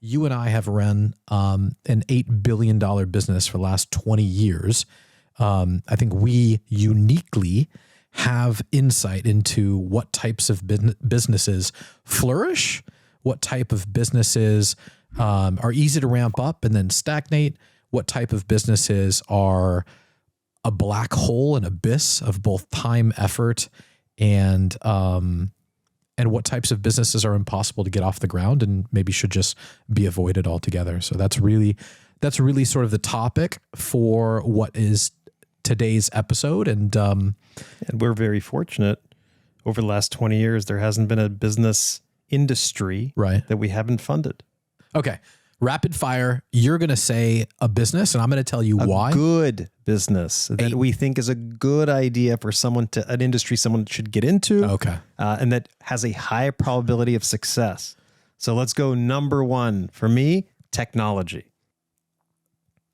you and I have run an $8 billion business for the last 20 years. I think we uniquely have insight into what types of businesses flourish, what type of businesses are easy to ramp up and then stagnate, what type of businesses are a black hole, an abyss of both time, effort, and what types of businesses are impossible to get off the ground and maybe should just be avoided altogether. So that's really sort of the topic for what is today's episode. And we're very fortunate over the last 20 years, there hasn't been a business industry that we haven't funded. Okay. Rapid fire. You're going to say a business and I'm going to tell you why. A good business that we think is a good idea for an industry someone should get into. Okay. And that has a high probability of success. So let's go number one for me, technology.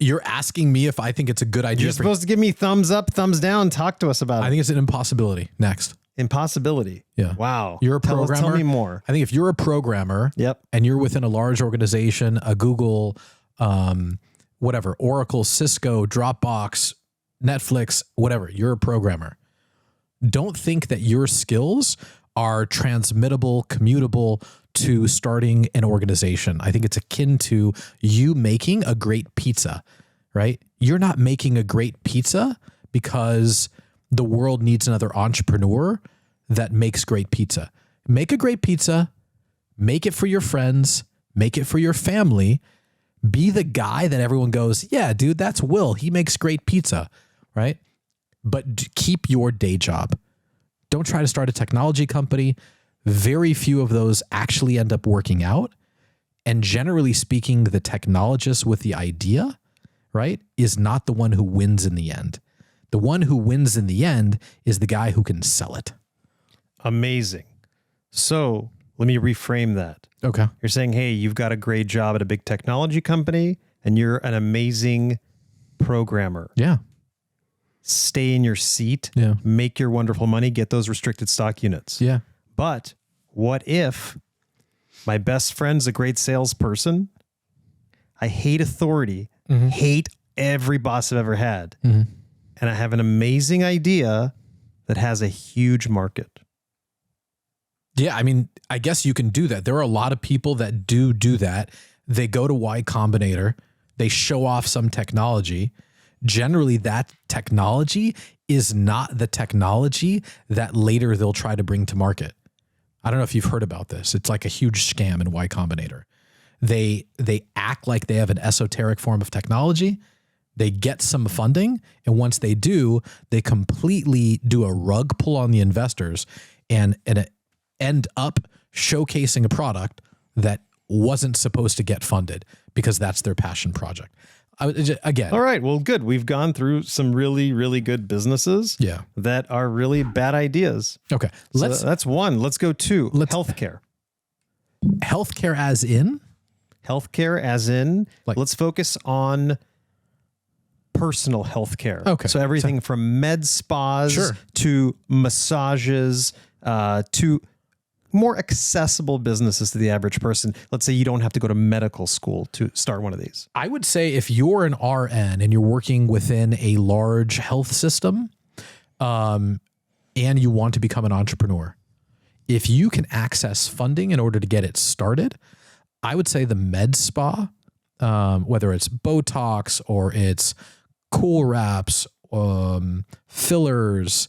You're asking me if I think it's a good idea. You're supposed to give me thumbs up, thumbs down. Talk to us about it. I think it's an impossibility. Next. Impossibility. Yeah. Wow. You're a programmer. Tell me more. I think if you're a programmer and you're within a large organization, a Google, whatever, Oracle, Cisco, Dropbox, Netflix, whatever, you're a programmer. Don't think that your skills are transmittable, commutable to starting an organization. I think it's akin to you making a great pizza, right? You're not making a great pizza because the world needs another entrepreneur that makes great pizza. Make a great pizza, make it for your friends, make it for your family, be the guy that everyone goes, yeah, dude, that's Will. He makes great pizza, right? But keep your day job. Don't try to start a technology company. Very few of those actually end up working out. And generally speaking, the technologist with the idea, right, is not the one who wins in the end. The one who wins in the end is the guy who can sell it. Amazing. So let me reframe that. Okay. You're saying, hey, you've got a great job at a big technology company and you're an amazing programmer. Yeah. Stay in your seat, make your wonderful money, get those restricted stock units. Yeah. But what if my best friend's a great salesperson? I hate authority, hate every boss I've ever had. And I have an amazing idea that has a huge market. Yeah, I mean, I guess you can do that. There are a lot of people that do that. They go to Y Combinator, they show off some technology. Generally, that technology is not the technology that later they'll try to bring to market. I don't know if you've heard about this. It's like a huge scam in Y Combinator. They act like they have an esoteric form of technology. They get some funding, and once they do, they completely do a rug pull on the investors and end up showcasing a product that wasn't supposed to get funded because that's their passion project. Again. All right. Well, good. We've gone through some really, really good businesses that are really bad ideas. Okay. So that's one. Let's go two. Healthcare. Healthcare as in? Healthcare as in, let's focus on personal healthcare. Okay. So everything from med spas to massages to more accessible businesses to the average person. Let's say you don't have to go to medical school to start one of these. I would say if you're an RN and you're working within a large health system and you want to become an entrepreneur, if you can access funding in order to get it started, I would say the med spa, whether it's Botox or it's cool wraps, fillers,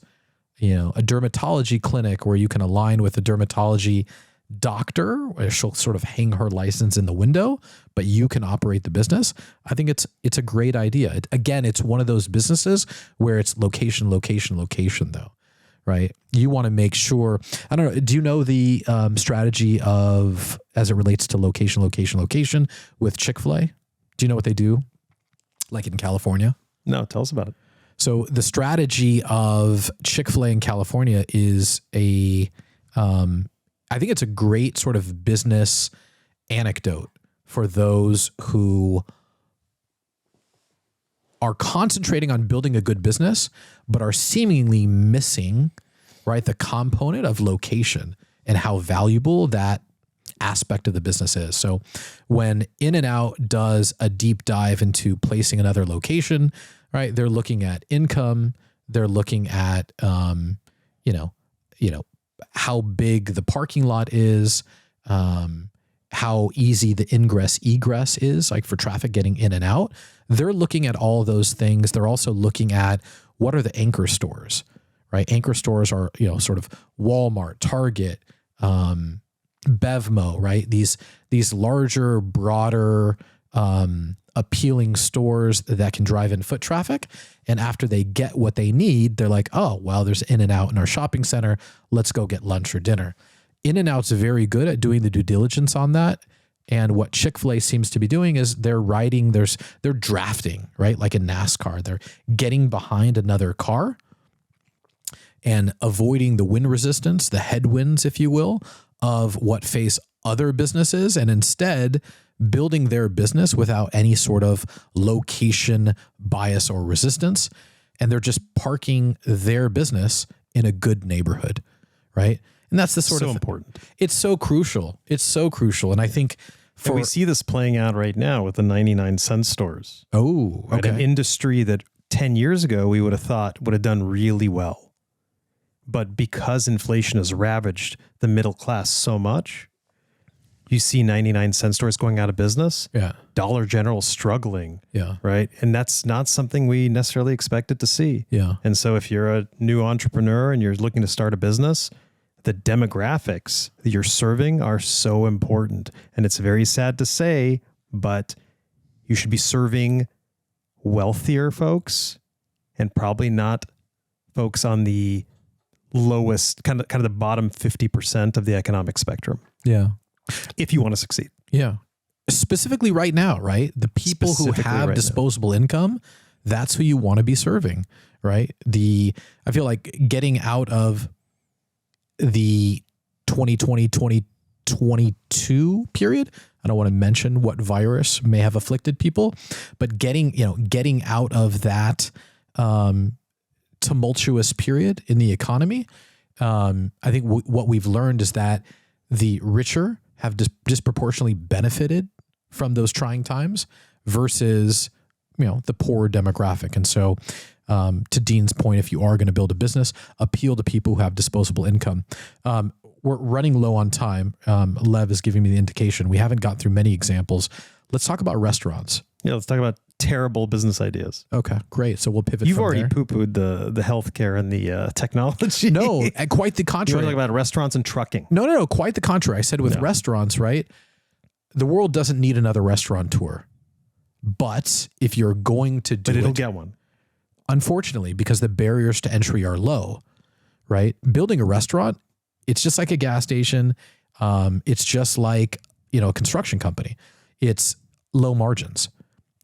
a dermatology clinic where you can align with a dermatology doctor, where she'll sort of hang her license in the window, but you can operate the business. I think it's a great idea. Again, it's one of those businesses where it's location, though, right? You want to make sure, I don't know, do you know the strategy of, as it relates to location with Chick-Fil-A? Do you know what they do? Like in California? No, tell us about it. So the strategy of Chick-fil-A in California is I think it's a great sort of business anecdote for those who are concentrating on building a good business, but are seemingly missing, right, the component of location and how valuable that aspect of the business is. So when In-N-Out does a deep dive into placing another location, right, they're looking at income, they're looking at, how big the parking lot is, how easy the ingress egress is, like for traffic getting in and out. They're looking at all those things. They're also looking at what are the anchor stores, right? Anchor stores are, sort of Walmart, Target, Bevmo, right? These larger, broader, appealing stores that can drive in foot traffic. And after they get what they need, they're like, oh, well, there's In-N-Out in our shopping center. Let's go get lunch or dinner. In-N-Out's very good at doing the due diligence on that. And what Chick-Fil-A seems to be doing is they're drafting, right? Like in NASCAR, they're getting behind another car and avoiding the wind resistance, the headwinds, if you will, of what face other businesses, and instead building their business without any sort of location bias or resistance. And they're just parking their business in a good neighborhood, right? And that's the sort of important. It's so crucial. It's so crucial. And I think we see this playing out right now with the 99-cent stores. Oh, okay. Right? An industry that 10 years ago we would have thought would have done really well. But because inflation has ravaged the middle class so much, you see 99-cent stores going out of business. Yeah. Dollar General struggling. Yeah. Right. And that's not something we necessarily expected to see. Yeah. And so if you're a new entrepreneur and you're looking to start a business, the demographics that you're serving are so important. And it's very sad to say, but you should be serving wealthier folks and probably not folks on the lowest, kind of the bottom 50% of the economic spectrum. Yeah. If you want to succeed. Yeah. Specifically right now, right? The people who have disposable income, that's who you want to be serving, right? I feel like getting out of the 2020, 2022 period, I don't want to mention what virus may have afflicted people, but getting out of that tumultuous period in the economy, I think what we've learned is that the richer have disproportionately benefited from those trying times versus, the poorer demographic. And so, to Dean's point, if you are going to build a business, appeal to people who have disposable income. We're running low on time. Lev is giving me the indication. We haven't got through many examples. Let's talk about restaurants. Yeah, let's talk about terrible business ideas. Okay, great. So we'll pivot. You've already poo-pooed the healthcare and the technology. No, quite the contrary. You want to talk about restaurants and trucking? No, quite the contrary. I said with restaurants, right? The world doesn't need another restaurateur. But if you're going to do it'll get one. Unfortunately, because the barriers to entry are low, right? Building a restaurant, it's just like a gas station. It's just like, a construction company. It's low margins.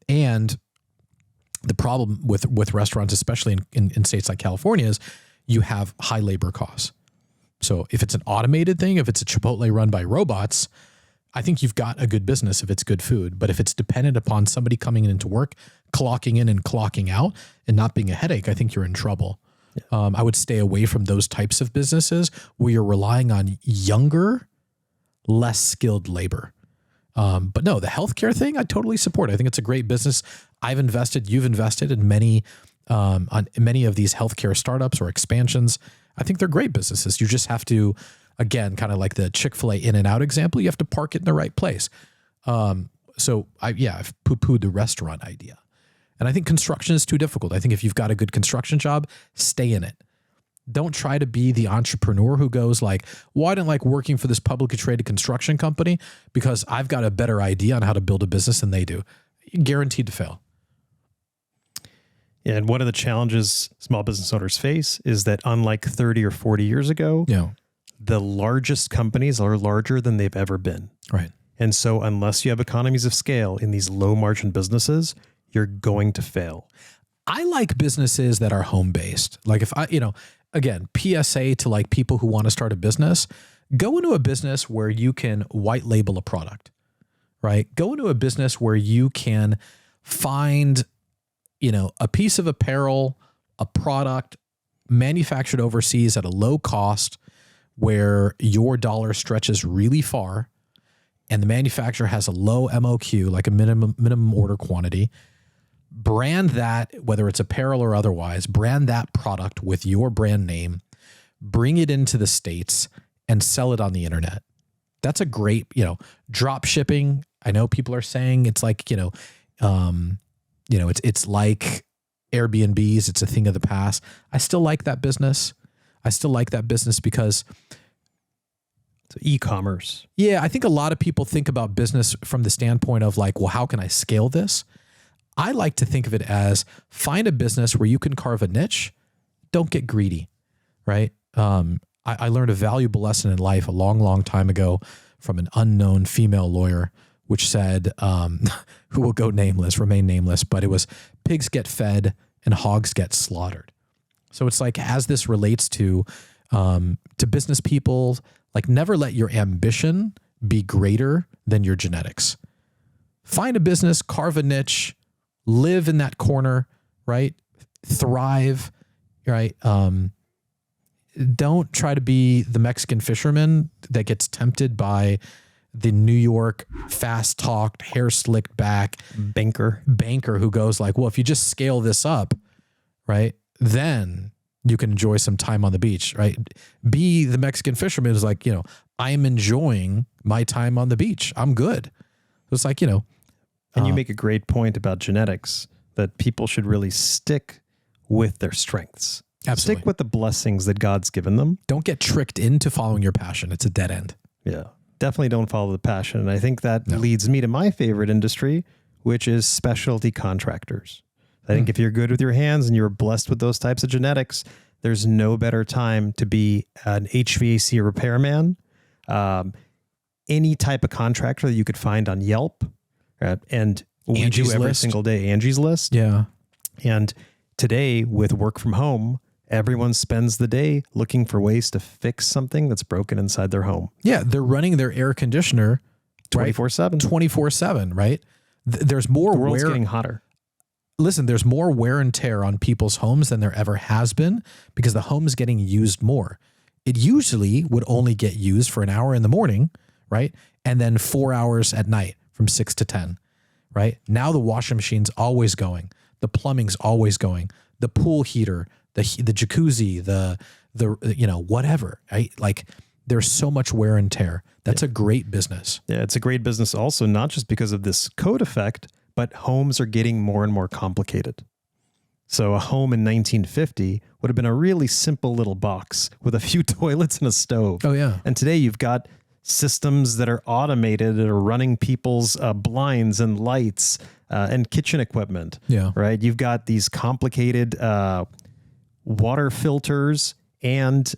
And the problem with restaurants, especially in states like California, is you have high labor costs. So if it's an automated thing, if it's a Chipotle run by robots, I think you've got a good business if it's good food. But if it's dependent upon somebody coming into work, clocking in and clocking out and not being a headache, I think you're in trouble. Yeah. I would stay away from those types of businesses where you're relying on younger, less skilled labor. But no, the healthcare thing, I totally support. I think it's a great business. You've invested in many of these healthcare startups or expansions. I think they're great businesses. You just have to, again, kind of like the Chick-fil-A In-N-Out example, you have to park it in the right place. I've poo-pooed the restaurant idea. And I think construction is too difficult. I think if you've got a good construction job, stay in it. Don't try to be the entrepreneur who goes like, well, I didn't like working for this publicly traded construction company because I've got a better idea on how to build a business than they do. You're guaranteed to fail. Yeah, and one of the challenges small business owners face is that unlike 30 or 40 years ago, the largest companies are larger than they've ever been. Right. And so unless you have economies of scale in these low margin businesses, you're going to fail. I like businesses that are home-based. Like if again, PSA to like people who want to start a business, go into a business where you can white label a product, right? Go into a business where you can find, a piece of apparel, a product manufactured overseas at a low cost where your dollar stretches really far and the manufacturer has a low MOQ, like a minimum order quantity, brand that, whether it's apparel or otherwise, brand that product with your brand name, bring it into the States and sell it on the internet. That's a great, drop shipping. I know people are saying it's like, it's like Airbnbs. It's a thing of the past. I still like that business. Because it's e-commerce. Yeah. I think a lot of people think about business from the standpoint of like, well, how can I scale this? I like to think of it as find a business where you can carve a niche. Don't get greedy, right? I learned a valuable lesson in life a long, long time ago from an unknown female lawyer, which said, who will remain nameless, but it was pigs get fed and hogs get slaughtered. So it's like, as this relates to business people, like never let your ambition be greater than your genetics. Find a business, carve a niche, live in that corner, right? Thrive, right? Don't try to be the Mexican fisherman that gets tempted by the New York fast-talked, hair slicked back banker who goes like, well, if you just scale this up, right, then you can enjoy some time on the beach, right? Be the Mexican fisherman who's like, I'm enjoying my time on the beach. I'm good. It's like, And you make a great point about genetics, that people should really stick with their strengths. Absolutely. Stick with the blessings that God's given them. Don't get tricked into following your passion. It's a dead end. Yeah, definitely don't follow the passion. And I think that leads me to my favorite industry, which is specialty contractors. I think if you're good with your hands and you're blessed with those types of genetics, there's no better time to be an HVAC repairman, any type of contractor that you could find on Yelp. And we Angie's do every List. single day, Angie's List. Yeah. And today with work from home, everyone spends the day looking for ways to fix something that's broken inside their home. Yeah. They're running their air conditioner 24/7. 24/7, right? There's more The world's getting hotter. Listen, there's more wear and tear on people's homes than there ever has been because the home is getting used more. It usually would only get used for an hour in the morning, right? And then 4 hours at night from 6 to 10, right? Now the washing machine's always going. The plumbing's always going. The pool heater, the jacuzzi, the whatever, right? Like there's so much wear and tear. That's a great business. Yeah, it's a great business also, not just because of this code effect, but homes are getting more and more complicated. So a home in 1950 would have been a really simple little box with a few toilets and a stove. Oh, yeah. And today you've got systems that are automated that are running people's blinds and lights and kitchen equipment. Yeah. Right. You've got these complicated water filters and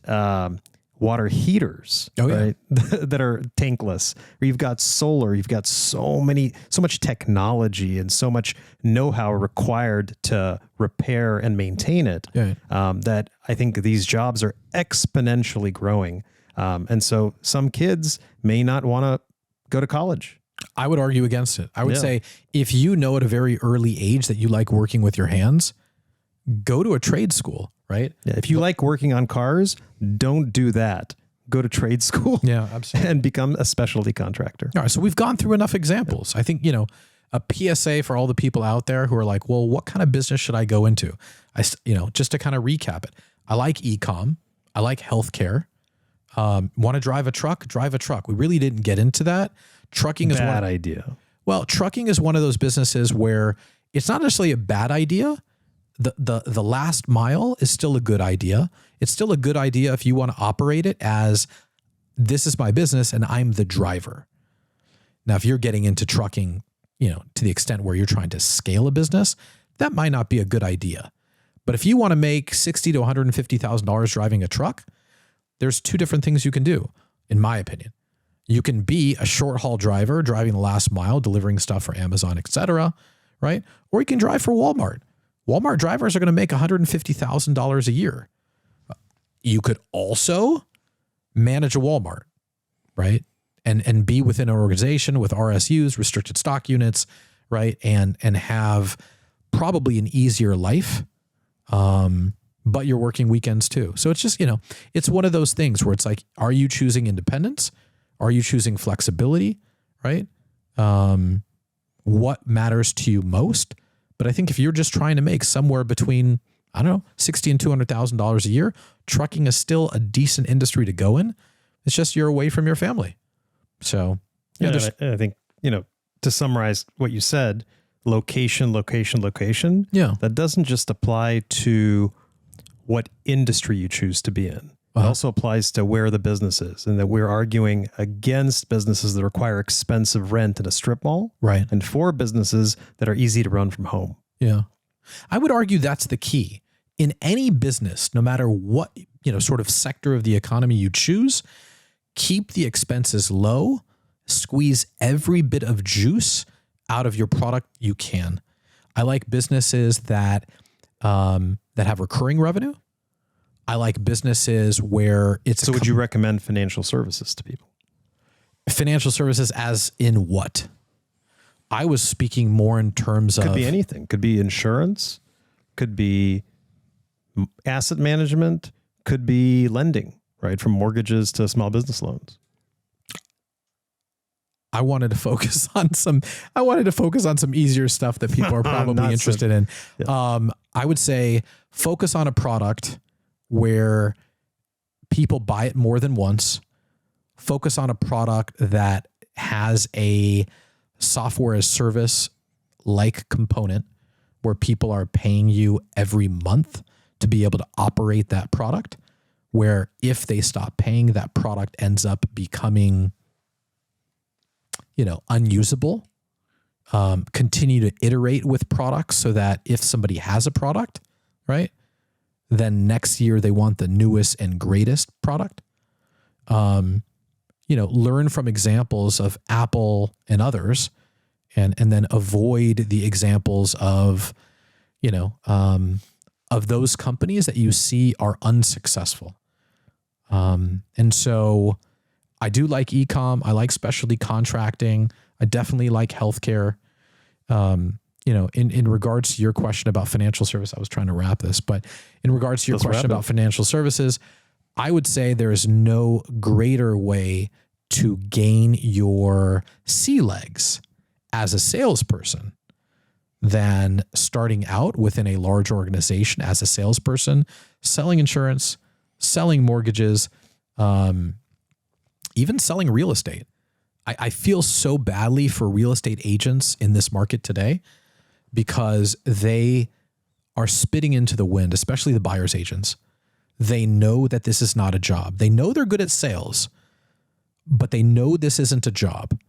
water heaters, right? that are tankless. Or you've got solar. You've got so much technology and so much know-how required to repair and maintain it. Yeah. That I think these jobs are exponentially growing. And so some kids may not want to go to college. I would argue against it. I would say if you know at a very early age that you like working with your hands, go to a trade school, right? Yeah, if you like working on cars, don't do that. Go to trade school. Yeah, absolutely. And become a specialty contractor. All right, so we've gone through enough examples. I think, a PSA for all the people out there who are like, well, what kind of business should I go into? Just to kind of recap it. I like e-com. I like healthcare. Want to drive a truck? Drive a truck. We really didn't get into that. Trucking is bad idea. Well, trucking is one of those businesses where it's not necessarily a bad idea. The last mile is still a good idea. It's still a good idea if you want to operate it as this is my business and I'm the driver. Now, if you're getting into trucking, to the extent where you're trying to scale a business, that might not be a good idea. But if you want to make $60,000 to $150,000 driving a truck, there's two different things you can do, in my opinion. You can be a short haul driver driving the last mile, delivering stuff for Amazon, etc., right? Or you can drive for Walmart. Walmart drivers are going to make $150,000 a year. You could also manage a Walmart, right? And be within an organization with RSUs, restricted stock units, right? And have probably an easier life. But you're working weekends too. So it's just, it's one of those things where it's like, are you choosing independence? Are you choosing flexibility? right? What matters to you most? But I think if you're just trying to make somewhere between, I don't know, $60,000 and $200,000 a year, trucking is still a decent industry to go in. It's just you're away from your family. So yeah, I think, to summarize what you said, location. Yeah. That doesn't just apply to what industry you choose to be in. It also applies to where the business is, and that we're arguing against businesses that require expensive rent in a strip mall, right? And for businesses that are easy to run from home. Yeah. I would argue that's the key in any business, no matter what, sort of sector of the economy you choose. Keep the expenses low, squeeze every bit of juice out of your product you can. I like businesses that have recurring revenue. I like businesses where it's. So would you recommend financial services to people? Financial services as in what? I was speaking more in terms of. Could be anything. Could be insurance. Could be asset management. Could be lending, right? From mortgages to small business loans. I wanted to focus on some easier stuff that people are probably interested in. Yeah. I would say focus on a product where people buy it more than once. Focus on a product that has a software as service like component where people are paying you every month to be able to operate that product, where if they stop paying, that product ends up becoming unusable. Continue to iterate with products so that if somebody has a product, right, then next year they want the newest and greatest product. Learn from examples of Apple and others, and then avoid the examples of those companies that you see are unsuccessful. And so I do like e-com. I like specialty contracting. I definitely like healthcare. In regards to your question about financial service, I was trying to wrap this, but in regards to your question about financial services, I would say there is no greater way to gain your sea legs as a salesperson than starting out within a large organization as a salesperson, selling insurance, selling mortgages, even selling real estate. I feel so badly for real estate agents in this market today because they are spitting into the wind, especially the buyer's agents. They know that this is not a job. They know they're good at sales, but they know this isn't a job.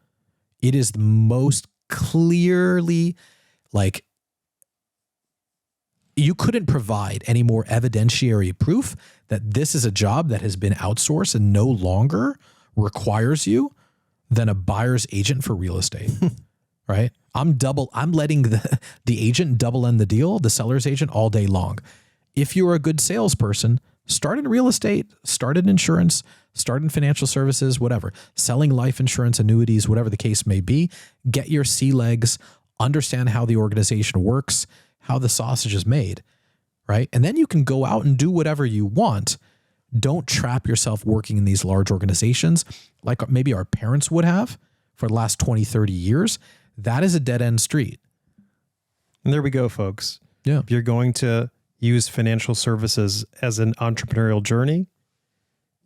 It is the most clearly, like, you couldn't provide any more evidentiary proof that this is a job that has been outsourced and no longer requires you than a buyer's agent for real estate, right? I'm letting the agent double end the deal, the seller's agent, all day long. If you're a good salesperson, start in real estate, start in insurance, start in financial services, whatever, selling life insurance, annuities, whatever the case may be. Get your sea legs, understand how the organization works, how the sausage is made, right? And then you can go out and do whatever you want. Don't trap yourself working in these large organizations like maybe our parents would have for the last 20, 30 years. That is a dead end street. And there we go, folks. Yeah. If you're going to use financial services as an entrepreneurial journey,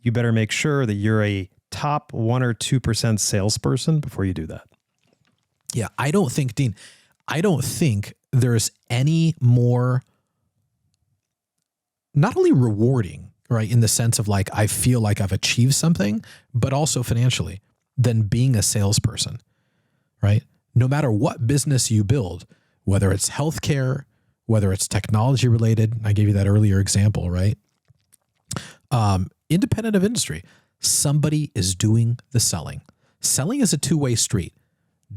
you better make sure that you're a top 1 or 2% salesperson before you do that. Yeah. Dean, I don't think there's any more, not only rewarding, right, in the sense of like, I feel like I've achieved something, but also financially, than being a salesperson, right? No matter what business you build, whether it's healthcare, whether it's technology related, I gave you that earlier example, right? Independent of industry, somebody is doing the selling. Selling is a two-way street.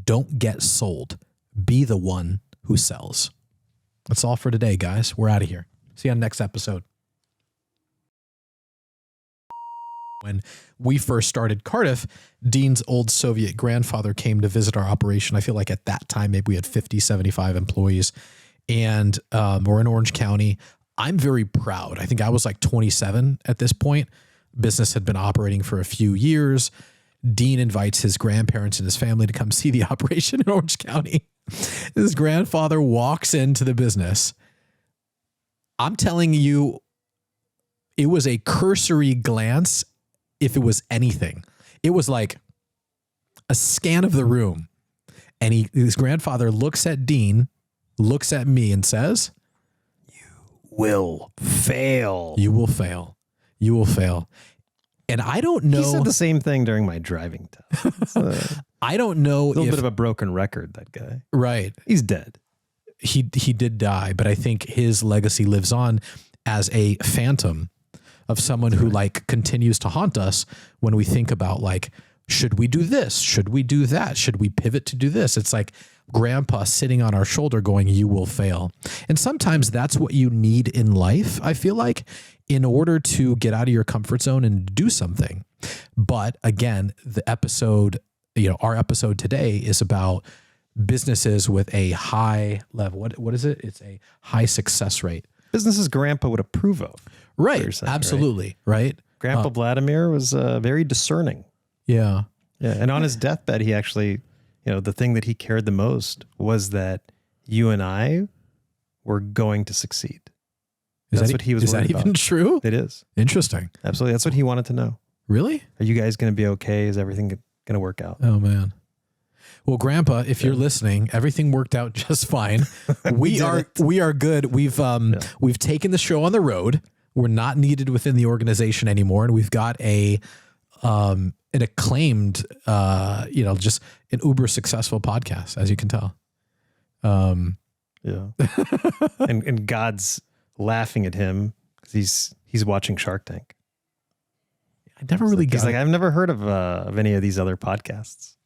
Don't get sold. Be the one who sells. That's all for today, guys. We're out of here. See you on the next episode. When we first started Cardiff, Dean's old Soviet grandfather came to visit our operation. I feel like at that time, maybe we had 50, 75 employees, and we're in Orange County. I'm very proud. I think I was like 27 at this point. Business had been operating for a few years. Dean invites his grandparents and his family to come see the operation in Orange County. His grandfather walks into the business. I'm telling you, it was a cursory glance. If it was anything, it was like a scan of the room. And his grandfather looks at Dean, looks at me and says, "You will fail. You will fail. You will fail." And I don't know. He said the same thing during my driving test. I don't know. A little bit of a broken record, that guy. Right. He's dead. He did die, but I think his legacy lives on as a phantom of someone who like continues to haunt us when we think about like, should we do this? Should we do that? Should we pivot to do this? It's like grandpa sitting on our shoulder going, "You will fail." And sometimes that's what you need in life, I feel like, in order to get out of your comfort zone and do something. But again, the episode, our episode today is about businesses with a high level. What is it? It's a high success rate. Businesses grandpa would approve of. Right. Saying, absolutely. Right. Grandpa Vladimir was very discerning. Yeah. Yeah. And on his deathbed, he actually, the thing that he cared the most was that you and I were going to succeed. That's what he was worried about. Is that even true? It is. Interesting. Absolutely. That's what he wanted to know. Really? Are you guys going to be okay? Is everything going to work out? Oh, man. Well, Grandpa, if you're listening, everything worked out just fine. We are good. We've taken the show on the road. We're not needed within the organization anymore, and we've got an acclaimed, just an uber successful podcast, as you can tell. Yeah, and God's laughing at him because he's watching Shark Tank. I never really got. He's like, I've never heard of any of these other podcasts.